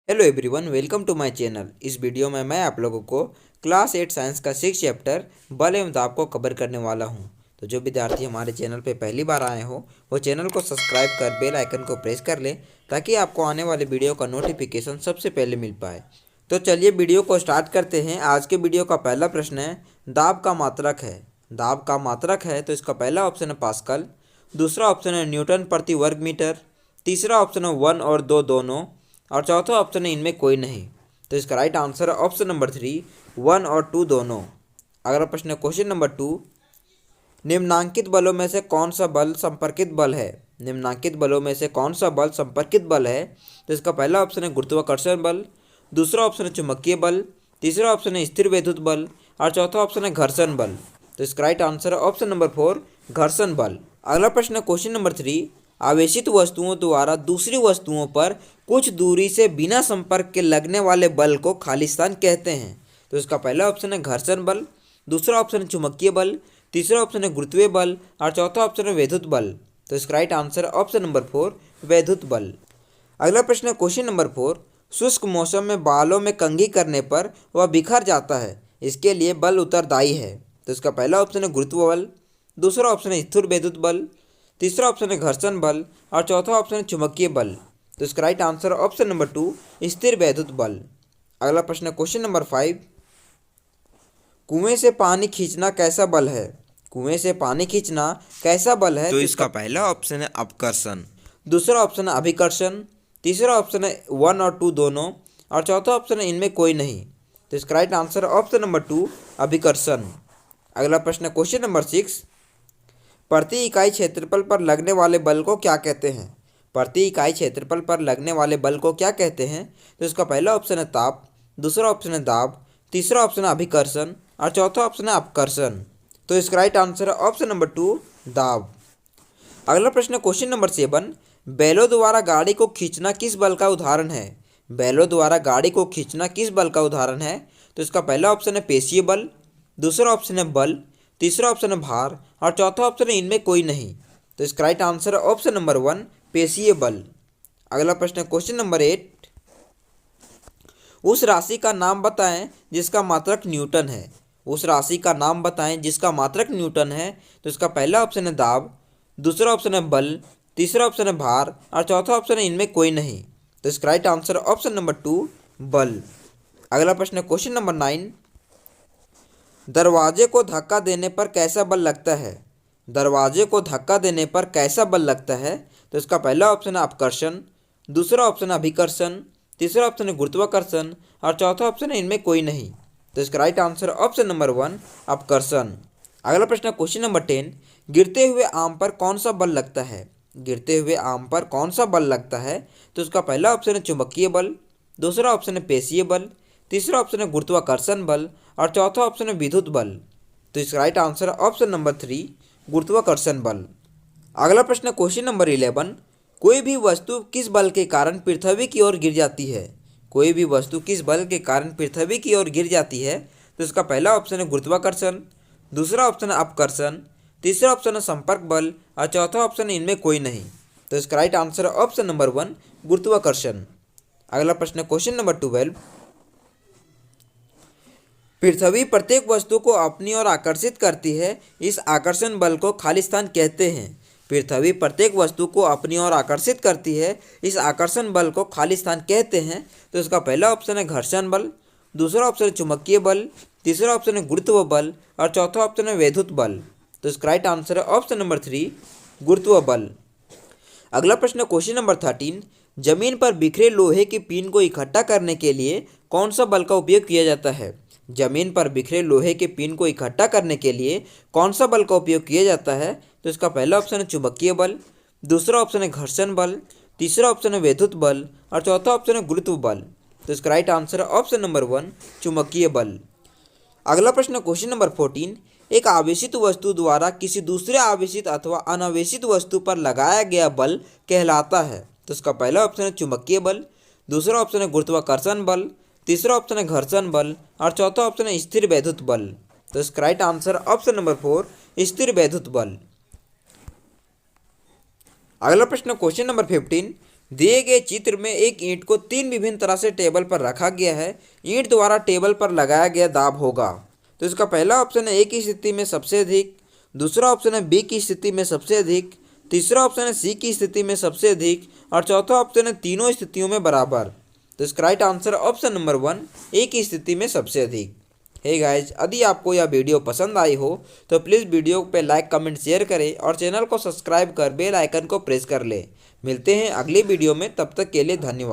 Hello everyone, welcome to my channel. इस video में मैं आप लोगों को क्लास 8 साइंस का 6 चैप्टर बल एवं दाब को कवर करने वाला हूं। तो जो विद्यार्थी हमारे चैनल पे पहली बार आए हो वो चैनल को सब्सक्राइब कर बेल आइकन को प्रेस कर लें ताकि आपको आने वाले वीडियो का नोटिफिकेशन सबसे पहले मिल पाए। तो चलिए वीडियो को स्टार्ट करते हैं। आज के वीडियो का पहला प्रश्न है, दाब का मात्रक है। दाब का मात्रक है तो इसका पहला ऑप्शन है पास्कल, दूसरा ऑप्शन है न्यूटन प्रति वर्ग मीटर, तीसरा ऑप्शन है 1 और 2 दोनों, और चौथा ऑप्शन है इनमें कोई नहीं। तो इसका राइट आंसर है ऑप्शन नंबर 3, 1 और 2 दोनों। अगला प्रश्न है क्वेश्चन नंबर 2, निम्नांकित बलों में से कौन सा बल संपर्कित बल है। निम्नांकित बलों में से कौन सा बल संपर्कित बल है। तो इसका पहला ऑप्शन है गुरुत्वाकर्षण बल, दूसरा ऑप्शन है चुंबकीय बल, तीसरा ऑप्शन है स्थिर वैद्युत बल, और चौथा ऑप्शन है घर्षण बल। तो इसका राइट आंसर है ऑप्शन नंबर 4, घर्षण बल। अगला प्रश्न है क्वेश्चन नंबर 3, आवेशित वस्तुओं द्वारा दूसरी वस्तुओं पर कुछ दूरी से बिना संपर्क के लगने वाले बल को खालिस्तान कहते हैं। तो इसका पहला ऑप्शन है घर्षण बल, दूसरा ऑप्शन है चुंबकीय बल, तीसरा ऑप्शन है गुरुत्वीय बल, और चौथा ऑप्शन है वैद्युत बल। तो इसका राइट आंसर है ऑप्शन नंबर 4, वैद्युत बल। अगला प्रश्न है क्वेश्चन नंबर 4, शुष्क मौसम में बालों में कंघी करने पर वह बिखर जाता है, इसके लिए बल उत्तरदायी है। तो इसका पहला ऑप्शन है गुरुत्व बल, दूसरा ऑप्शन है स्थिर वैद्युत बल, तीसरा ऑप्शन है घर्षण बल, और चौथा ऑप्शन है चुंबकीय बल। तो इसका राइट आंसर ऑप्शन नंबर 2, स्थिर वैद्युत बल। अगला प्रश्न है क्वेश्चन नंबर 5, कुएं से पानी खींचना कैसा बल है। कुएं से पानी खींचना कैसा बल है। तो इसका पहला ऑप्शन है अपकर्षण, दूसरा ऑप्शन है अभिकर्षण, तीसरा ऑप्शन है 1 और 2 दोनों, और चौथा ऑप्शन है इनमें कोई नहीं। तो इसका राइट आंसर ऑप्शन नंबर 2, अभिकर्षण। अगला प्रश्न है क्वेश्चन नंबर 6, प्रति इकाई क्षेत्रफल पर लगने वाले बल को क्या कहते हैं। प्रति इकाई क्षेत्रफल पर लगने वाले बल को क्या कहते हैं। तो इसका पहला ऑप्शन है ताप, दूसरा ऑप्शन है दाब, तीसरा ऑप्शन है अभिकर्षण, और चौथा ऑप्शन है अपकर्षण। तो इसका राइट आंसर है ऑप्शन नंबर 2, दाब। अगला प्रश्न क्वेश्चन नंबर 7, बैलों द्वारा गाड़ी को खींचना किस बल का उदाहरण है। बैलों द्वारा गाड़ी को खींचना किस बल का उदाहरण है। तो इसका पहला ऑप्शन है पेशीय बल, दूसरा ऑप्शन है बल, तीसरा ऑप्शन है भार, और चौथा ऑप्शन है इनमें कोई नहीं। तो इसका राइट आंसर है ऑप्शन नंबर 1, पेशीय बल। अगला प्रश्न है क्वेश्चन नंबर 8, उस राशि का नाम बताएं जिसका मात्रक न्यूटन है। उस राशि का नाम बताएं जिसका मात्रक न्यूटन है। तो इसका पहला ऑप्शन है दाब, दूसरा ऑप्शन है बल, तीसरा ऑप्शन है भार, और चौथा ऑप्शन है इनमें कोई नहीं। तो इसका राइट आंसर ऑप्शन नंबर 2, बल। अगला प्रश्न है क्वेश्चन नंबर 9, दरवाजे को धक्का देने पर कैसा बल लगता है। दरवाजे को धक्का देने पर कैसा बल लगता है। तो इसका पहला ऑप्शन है अपकर्षण, दूसरा ऑप्शन है अभिकर्षण, तीसरा ऑप्शन है गुरुत्वाकर्षण, और चौथा ऑप्शन है इनमें कोई नहीं। तो इसका राइट आंसर ऑप्शन नंबर 1, अपकर्षण। अगला प्रश्न है क्वेश्चन नंबर 10, गिरते हुए आम पर कौन सा बल लगता है। गिरते हुए आम पर कौन सा बल लगता है। तो इसका पहला ऑप्शन है चुंबकीय बल, दूसरा ऑप्शन है पेशीय बल, तीसरा ऑप्शन है गुरुत्वाकर्षण बल, और चौथा ऑप्शन है विद्युत बल। तो इसका राइट आंसर है ऑप्शन नंबर 3, गुरुत्वाकर्षण बल। अगला प्रश्न है क्वेश्चन नंबर 11, कोई भी वस्तु किस बल के कारण पृथ्वी की ओर गिर जाती है। कोई भी वस्तु किस बल के कारण पृथ्वी की ओर गिर जाती है। तो इसका पहला ऑप्शन है गुरुत्वाकर्षण, दूसरा ऑप्शन है अपकर्षण, तीसरा ऑप्शन है संपर्क बल, और चौथा ऑप्शन है इनमें कोई नहीं। तो इसका राइट आंसर है ऑप्शन नंबर 1, गुरुत्वाकर्षण। अगला प्रश्न है क्वेश्चन नंबर 12, पृथ्वी प्रत्येक वस्तु को अपनी ओर आकर्षित करती है, इस आकर्षण बल को खालिस्तान कहते हैं। पृथ्वी प्रत्येक वस्तु को अपनी ओर आकर्षित करती है, इस आकर्षण बल को खालिस्तान कहते हैं। तो इसका पहला ऑप्शन है घर्षण बल, दूसरा ऑप्शन है चुंबकीय बल, तीसरा ऑप्शन है गुरुत्व बल, और चौथा ऑप्शन है वैद्युत बल। तो इसका राइट आंसर है ऑप्शन नंबर 3, गुरुत्व बल। अगला प्रश्न है क्वेश्चन नंबर 13, जमीन पर बिखरे लोहे की पिन को इकट्ठा करने के लिए कौन सा बल का उपयोग किया जाता है। जमीन पर बिखरे लोहे के पिन को इकट्ठा करने के लिए कौन सा बल का उपयोग किया जाता है। तो इसका पहला ऑप्शन है चुंबकीय बल, दूसरा ऑप्शन है घर्षण बल, तीसरा ऑप्शन है वैद्युत बल, और चौथा ऑप्शन है गुरुत्व बल। तो इसका राइट आंसर है ऑप्शन नंबर 1, चुंबकीय बल। अगला प्रश्न है क्वेश्चन नंबर 14, एक आवेशित वस्तु द्वारा किसी दूसरे आवेशित अथवा अनावेशित वस्तु पर लगाया गया बल कहलाता है। तो इसका पहला ऑप्शन है चुंबकीय बल, दूसरा ऑप्शन है गुरुत्वाकर्षण बल, तीसरा ऑप्शन है घर्षण बल, और चौथा ऑप्शन है स्थिर वैद्युत बल। तो इसका राइट आंसर ऑप्शन नंबर 4, स्थिर वैद्युत बल। अगला प्रश्न क्वेश्चन नंबर 15, दिए गए चित्र में एक ईंट को 3 विभिन्न तरह से टेबल पर रखा गया है। ईंट द्वारा टेबल पर लगाया गया दाब होगा। तो इसका पहला ऑप्शन है ए की स्थिति में सबसे अधिक, दूसरा ऑप्शन है बी की स्थिति में सबसे अधिक, तीसरा ऑप्शन है सी की स्थिति में सबसे अधिक और चौथा ऑप्शन है तीनों स्थितियों में बराबर। तो इसका राइट आंसर ऑप्शन नंबर 1 ए की स्थिति में सबसे अधिक। हे गाइज, यदि आपको यह वीडियो पसंद आई हो तो प्लीज़ वीडियो पे लाइक कमेंट शेयर करें और चैनल को सब्सक्राइब कर बेल आइकन को प्रेस कर लें। मिलते हैं अगली वीडियो में, तब तक के लिए धन्यवाद।